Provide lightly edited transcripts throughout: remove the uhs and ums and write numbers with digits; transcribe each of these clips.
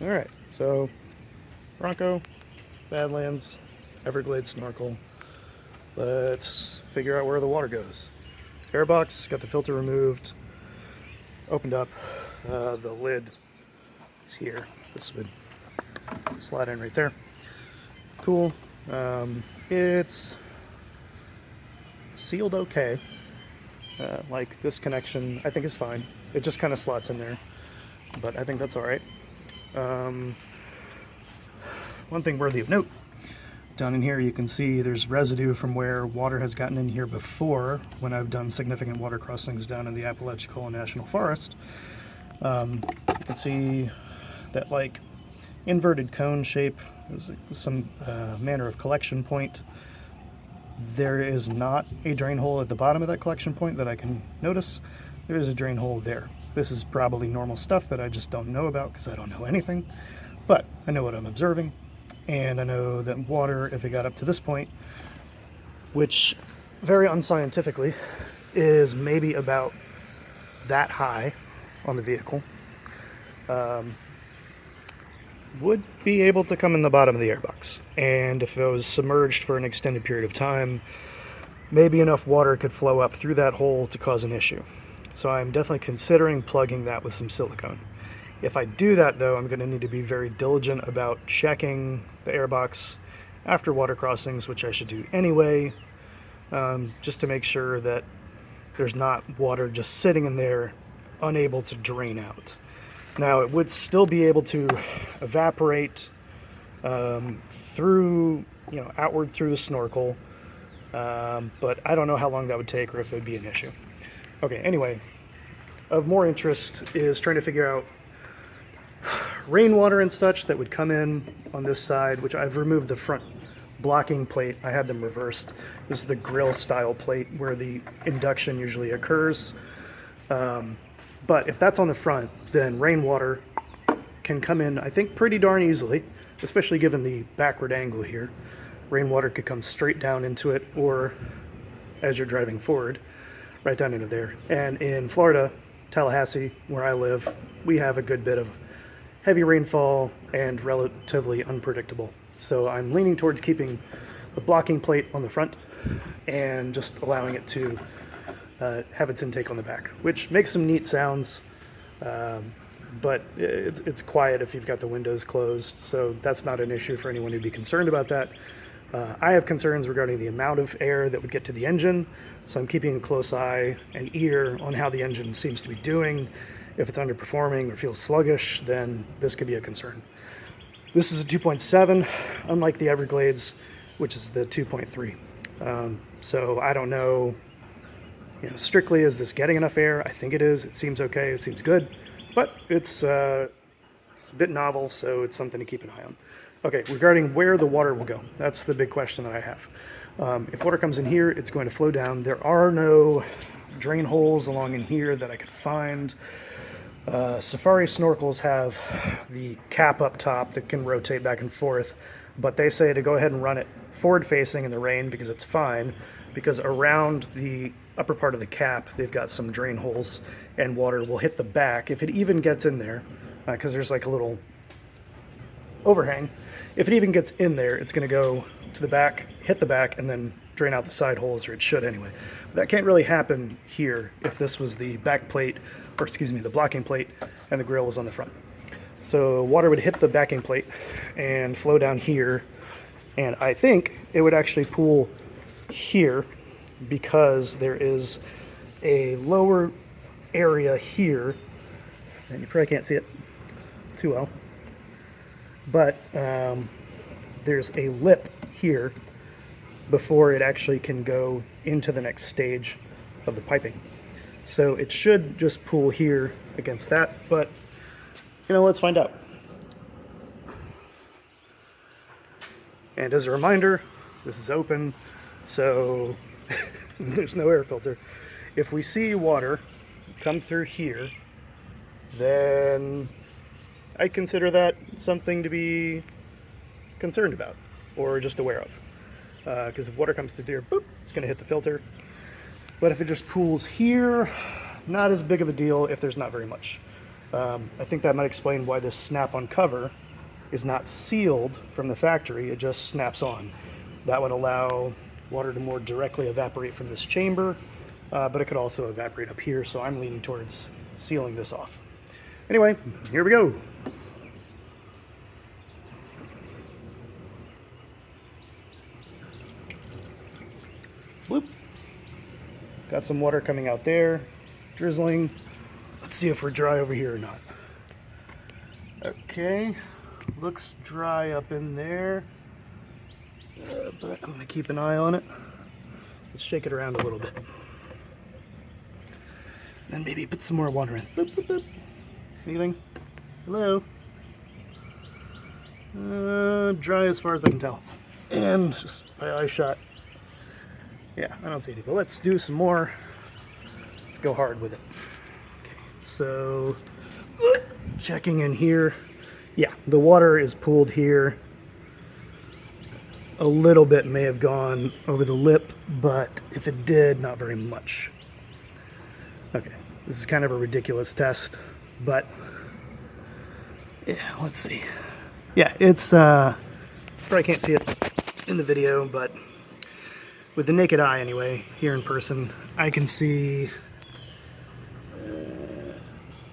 Alright, so Bronco, Badlands, Everglades snorkel. Let's figure out where the water goes. Airbox, got the filter removed, opened up. The lid is here. This would slide in right there. Cool. It's sealed okay. Like this connection, I think is fine. It just kind of slots in there, but I think that's all right. One thing worthy of note, down in here you can see there's residue from where water has gotten in here before when I've done significant water crossings down in the Apalachicola National Forest. You can see that like inverted cone shape is some manner of collection point. There is not a drain hole at the bottom of that collection point that I can notice. There is a drain hole there. This is probably normal stuff that I just don't know about because I don't know anything, but I know what I'm observing, and I know that water, if it got up to this point, which very unscientifically is maybe about that high on the vehicle, would be able to come in the bottom of the airbox. And if it was submerged for an extended period of time, maybe enough water could flow up through that hole to cause an issue. So I'm definitely considering plugging that with some silicone. If I do that though, I'm going to need to be very diligent about checking the airbox after water crossings, which I should do anyway, just to make sure that there's not water just sitting in there unable to drain out. Now it would still be able to evaporate through, outward through the snorkel, but I don't know how long that would take or if it would be an issue. Okay, anyway, of more interest is trying to figure out rainwater and such that would come in on this side, which I've removed the front blocking plate. I had them reversed. This is the grill style plate where the induction usually occurs. But if that's on the front, then rainwater can come in, I think, pretty darn easily, especially given the backward angle here. Rainwater could come straight down into it, or as you're driving forward, right down into there. And in Florida, Tallahassee, where I live, we have a good bit of heavy rainfall and relatively unpredictable. So I'm leaning towards keeping the blocking plate on the front and just allowing it to have its intake on the back, which makes some neat sounds, but it's quiet if you've got the windows closed, so that's not an issue for anyone who'd be concerned about that. I have concerns regarding the amount of air that would get to the engine, so I'm keeping a close eye and ear on how the engine seems to be doing. If it's underperforming or feels sluggish, then this could be a concern. This is a 2.7, unlike the Everglades, which is the 2.3. So I don't know, strictly, is this getting enough air? I think it is. It seems okay. It seems good. But it's a bit novel, so it's something to keep an eye on. Okay, regarding where the water will go, that's the big question that I have. If water comes in here, it's going to flow down. There are no drain holes along in here that I could find. Safari snorkels have the cap up top that can rotate back and forth, but they say to go ahead and run it forward facing in the rain because it's fine, because around the upper part of the cap they've got some drain holes and water will hit the back if it even gets in there, because there's like a little overhang. If it even gets in there, it's going to go to the back, hit the back, and then drain out the side holes, or it should anyway. That can't really happen here if this was the back plate, or excuse me, the blocking plate, and the grill was on the front. So water would hit the backing plate and flow down here, and I think it would actually pool here because there is a lower area here, and you probably can't see it too well, but there's a lip here before it actually can go into the next stage of the piping. So it should just pool here against that, but let's find out. And as a reminder, this is open, so there's no air filter. If we see water come through here, then I consider that something to be concerned about or just aware of. Because if water comes through here, boop, it's going to hit the filter. But if it just pools here, not as big of a deal if there's not very much. I think that might explain why this snap-on cover is not sealed from the factory, it just snaps on. That would allow water to more directly evaporate from this chamber, but it could also evaporate up here, so I'm leaning towards sealing this off. Anyway, here we go. Bloop. Got some water coming out there, drizzling. Let's see if we're dry over here or not. Okay, looks dry up in there, but I'm gonna keep an eye on it. Let's shake it around a little bit. Then maybe put some more water in. Boop, boop, boop. Anything? Hello? Dry as far as I can tell. And just my eye shot. Yeah, I don't see anything. But let's do some more. Let's go hard with it. Okay, so checking in here. Yeah, the water is pooled here. A little bit may have gone over the lip, but if it did, not very much. Okay, this is kind of a ridiculous test, but yeah, let's see. Yeah, it's, probably can't see it in the video, but with the naked eye anyway, here in person, I can see,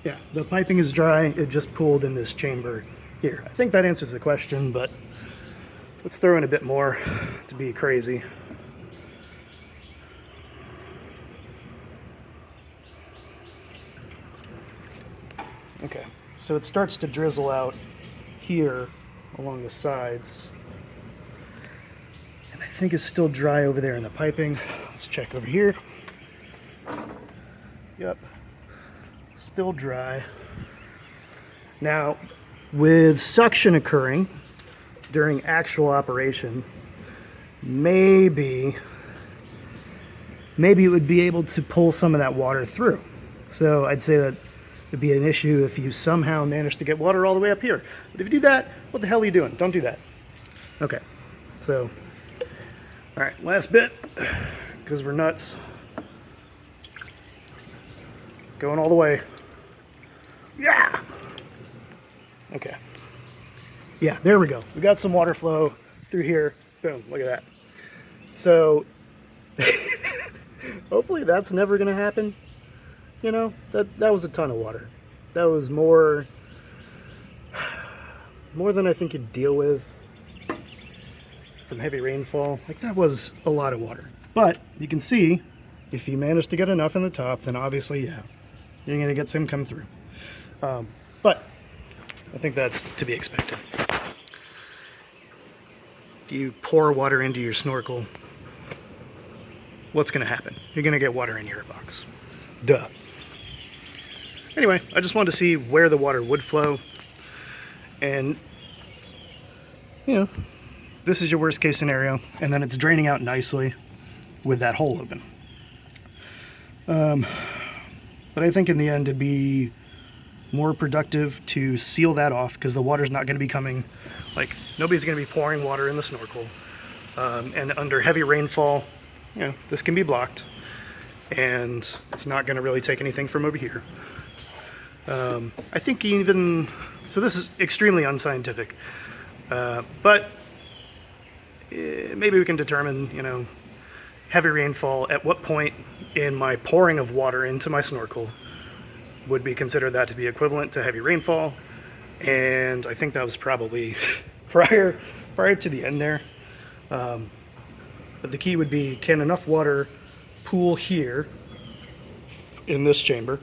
yeah, the piping is dry, it just pooled in this chamber here. I think that answers the question, but let's throw in a bit more to be crazy. Okay, so it starts to drizzle out here along the sides. And I think it's still dry over there in the piping. Let's check over here. Yep, still dry. Now, with suction occurring during actual operation, maybe it would be able to pull some of that water through. So I'd say that it'd be an issue if you somehow manage to get water all the way up here. But if you do that, what the hell are you doing? Don't do that. Okay, so, all right, last bit, because we're nuts. Going all the way. Yeah! Okay. Yeah, there we go. We got some water flow through here. Boom, look at that. So, hopefully that's never gonna happen. You know, that was a ton of water. That was more than I think you'd deal with from heavy rainfall. Like, that was a lot of water. But you can see, if you manage to get enough in the top, then obviously, yeah, you're gonna get some come through. But I think that's to be expected. If you pour water into your snorkel, what's gonna happen? You're gonna get water in your box. Duh. Anyway, I just wanted to see where the water would flow. And, you know, this is your worst case scenario. And then it's draining out nicely with that hole open. But I think in the end it'd be more productive to seal that off, because the water's not going to be coming, like, nobody's going to be pouring water in the snorkel. And under heavy rainfall, you know, this can be blocked. And it's not going to really take anything from over here. I think even, so this is extremely unscientific, but maybe we can determine, you know, heavy rainfall, at what point in my pouring of water into my snorkel would be considered that to be equivalent to heavy rainfall. And I think that was probably prior to the end there. But the key would be, can enough water pool here in this chamber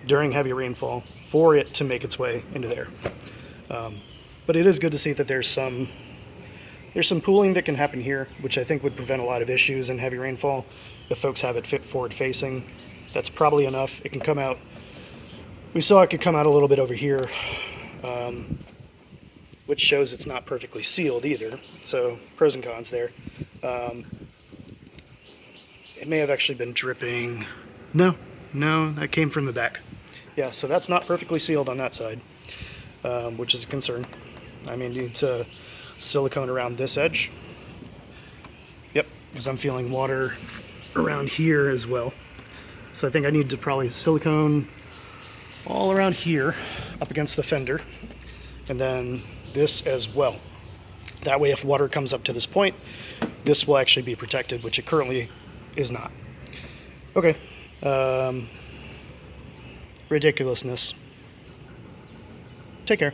during heavy rainfall for it to make its way into there. But it is good to see that there's some pooling that can happen here, which I think would prevent a lot of issues in heavy rainfall if folks have it fit forward facing. That's probably enough. It can come out, we saw it could come out a little bit over here, which shows it's not perfectly sealed either. So pros and cons there. It may have actually been dripping. No, that came from the back. Yeah, so that's not perfectly sealed on that side, which is a concern. I may need to silicone around this edge. Yep, because I'm feeling water around here as well. So I think I need to probably silicone all around here up against the fender, and then this as well. That way if water comes up to this point, this will actually be protected, which it currently is not. Okay. Ridiculousness. Take care.